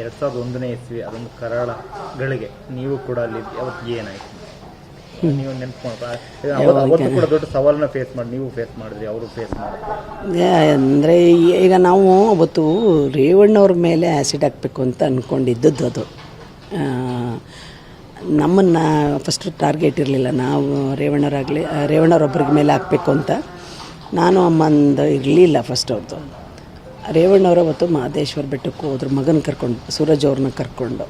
2001ನೇ ಇಸ್ವಿ ಅದೊಂದು ಕರಾಳ ಗಳಿಗೆ ನೀವು ಕೂಡ ಅಲ್ಲಿ ಅವತ್ತು ಏನಾಯ್ತು ನೀವು ನೆನಪು ಅವತ್ತು ಕೂಡ ದೊಡ್ಡ ಸವಾಲನ್ನ ಫೇಸ್ ಮಾಡಿ ನೀವು ಫೇಸ್ ಮಾಡಿದ್ರಿ ಅವರು ಫೇಸ್ ಮಾಡಿದ್ರಿ ಅಂದರೆ ಈಗ ನಾವು ಅವತ್ತು ರೇವಣ್ಣವ್ರ ಮೇಲೆ ಆ್ಯಸಿಡ್ ಹಾಕಬೇಕು ಅಂತ ಅಂದ್ಕೊಂಡಿದ್ದದ್ದು ಅದು ನಮ್ಮನ್ನು ಫಸ್ಟ್ ಟಾರ್ಗೆಟ್ ಇರಲಿಲ್ಲ ನಾವು ರೇವಣ್ಣವ್ರೊಬ್ಬರಿಗೆ ಮೇಲೆ ಹಾಕಬೇಕು ಅಂತ ನಾನು ಅಮ್ಮಂದು ಇರಲಿಲ್ಲ ಫಸ್ಟ್ ಅವ್ರದ್ದು ರೇವಣ್ಣವ್ರು ಅವತ್ತು ಮಹದೇಶ್ವರ ಬೆಟ್ಟಕ್ಕೆ ಹೋದ್ರು ಮಗನ ಕರ್ಕೊಂಡು ಸೂರಜ್ ಅವ್ರನ್ನ ಕರ್ಕೊಂಡು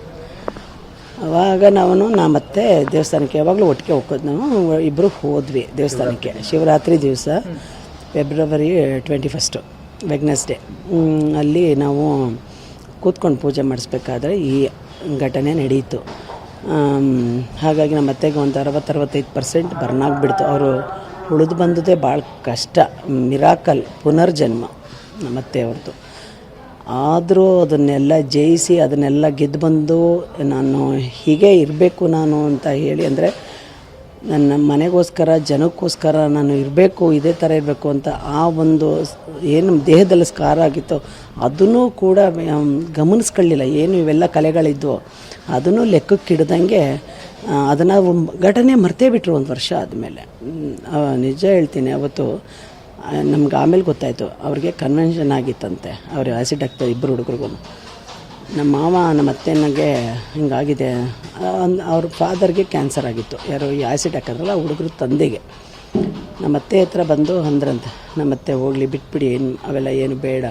ಆವಾಗ ನಾ ಮತ್ತೆ ದೇವಸ್ಥಾನಕ್ಕೆ ಯಾವಾಗಲೂ ಒಟ್ಟಿಗೆ ಹೋಗೋದು ನಾವು ಇಬ್ಬರು ಹೋದ್ವಿ ದೇವಸ್ಥಾನಕ್ಕೆ ಶಿವರಾತ್ರಿ ದಿವಸ ಫೆಬ್ರವರಿ 21 ವೆಡ್ನೆಸ್ಡೇ ಅಲ್ಲಿ ನಾವು ಕೂತ್ಕೊಂಡು ಪೂಜೆ ಮಾಡಿಸ್ಬೇಕಾದ್ರೆ ಈ ಘಟನೆ ನಡೀತು. ಹಾಗಾಗಿ ನಮ್ಮ ಅತ್ತೆಗೆ ಒಂದು 60-65% ಬರ್ನಾಗ್ಬಿಡ್ತು. ಅವರು ಉಳಿದು ಬಂದದೇ ಭಾಳ ಕಷ್ಟ, ಮಿರಾಕಲ್, ಪುನರ್ಜನ್ಮ ನಮ್ಮ ಅತ್ತೆಯವ್ರದ್ದು. ಆದರೂ ಅದನ್ನೆಲ್ಲ ಜಯಿಸಿ ಅದನ್ನೆಲ್ಲ ಗೆದ್ದು ಬಂದು ನಾನು ಹೀಗೆ ಇರಬೇಕು ನಾನು ಅಂತ ಹೇಳಿ, ಅಂದರೆ ನನ್ನ ಮನೆಗೋಸ್ಕರ ಜನಕ್ಕೋಸ್ಕರ ನಾನು ಇರಬೇಕು, ಇದೇ ಥರ ಇರಬೇಕು ಅಂತ ಆ ಒಂದು ಏನು ದೇಹದಲ್ಲಿ ಸ್ಕಾರ ಆಗಿತ್ತು ಅದನ್ನು ಕೂಡ ಗಮನಿಸ್ಕೊಳ್ಳಿಲ್ಲ. ಏನು ಇವೆಲ್ಲ ಕಲೆಗಳಿದ್ವು ಅದನ್ನು ಲೆಕ್ಕಕ್ಕಿಡ್ದಂಗೆ ಅದನ್ನು ಘಟನೆ ಮರ್ತೇ ಬಿಟ್ಟರು ಒಂದು ವರ್ಷ ಆದಮೇಲೆ. ನಿಜ ಹೇಳ್ತೀನಿ, ಅವತ್ತು ನಮ್ಗೆ ಆಮೇಲೆ ಗೊತ್ತಾಯಿತು ಅವ್ರಿಗೆ ಕನ್ವೆನ್ಷನ್ ಆಗಿತ್ತಂತೆ. ಅವ್ರು ಆ್ಯಸಿಡ್ ಹಾಕ್ತಾರೆ ಇಬ್ಬರು ಹುಡುಗರಿಗೂ. ನಮ್ಮ ಮಾವ ನಮ್ಮ ಅತ್ತೆನಾಗೆ ಹಿಂಗಾಗಿದೆ, ಅವ್ರ ಫಾದರ್ಗೆ ಕ್ಯಾನ್ಸರ್ ಆಗಿತ್ತು. ಯಾರು ಈ ಆ್ಯಸಿಡ್ ಹಾಕಿದ್ರಲ್ಲ ಹುಡುಗರು ತಂದೆಗೆ. ನಮ್ಮ ಅತ್ತೆ ಹತ್ರ ಬಂದು ಅಂದ್ರಂತೆ, ನಮ್ಮ ಅತ್ತೆ ಹೋಗಲಿ ಬಿಟ್ಬಿಡಿ, ಅವೆಲ್ಲ ಏನು ಬೇಡ.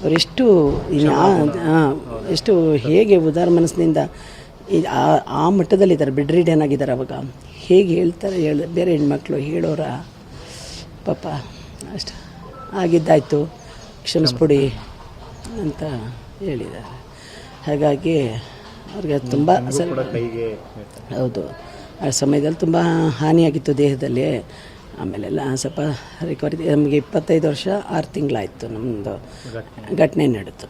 ಅವರೆಷ್ಟು ಎಷ್ಟು ಹೇಗೆ ಉದಾರ ಮನಸ್ಸಿನಿಂದ ಆ ಮಟ್ಟದಲ್ಲಿದ್ದಾರೆ, ಬೆಡ್ ರಿಡನ್ ಆಗಿದ್ದಾರೆ. ಅವಾಗ ಹೇಗೆ ಹೇಳ್ತಾರೆ ಬೇರೆ ಹೆಣ್ಮಕ್ಳು ಹೇಳೋರ ಪಾಪ ಅಷ್ಟು ಆಗಿದ್ದಾಯಿತು, ಕ್ಷಮಿಸ್ಬಿಡಿ ಅಂತ ಹೇಳಿದ್ದಾರೆ. ಹಾಗಾಗಿ ಅವ್ರಿಗೆ ತುಂಬ ಹೌದು ಆ ಸಮಯದಲ್ಲಿ ತುಂಬ ಹಾನಿಯಾಗಿತ್ತು ದೇಹದಲ್ಲಿ. ಆಮೇಲೆಲ್ಲ ಸ್ವಲ್ಪ ರಿಕವರಿ. ನಮಗೆ 25 ವರ್ಷ 6 ತಿಂಗಳಾಯಿತು ನಮ್ಮದು ಘಟನೆ ನಡೆದು.